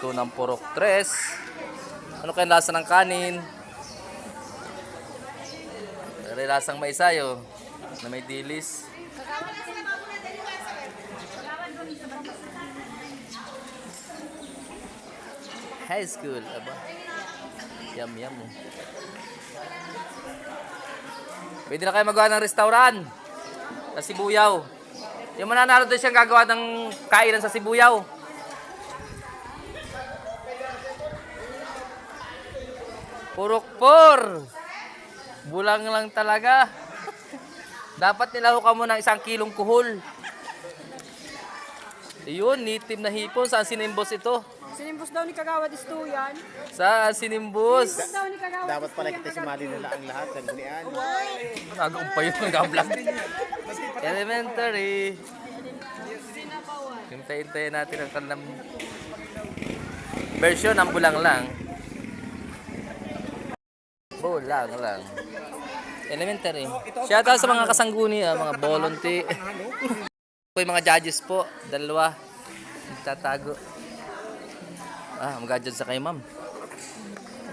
Luto ng porok tres. Ano kayang lasa ng kanin? Pero lasang maisayo na may dilis. High school, aba. Yum, yum. Pwede na kayo magawa ng restaurant sa Sibuyaw. Yung mananalo doon siyang gagawa ng kainan sa Sibuyaw. Purok-por. Bulang lang talaga. Dapat nilaho ka mo ng 1 kilong kuhol. Iyon, nitim na hipon. Saan sinimbos ito? Sinimbos daw ni Kagawad isto yan. Saan sinimbos? Sinimbos daw ni Kagawad. Dapat pala kita sumali nila ang lahat ng gunian. Nagong pa yun, nag-vlog. Elementary. Hintay-hintayin natin ang kanilang version ng bulang lang. Bulang lang. Elementary. Shout out sa mga kasangguni, mga volunteer. Po yung mga judges po, 2. Nagtatago. Mag-judge sa kay ma'am.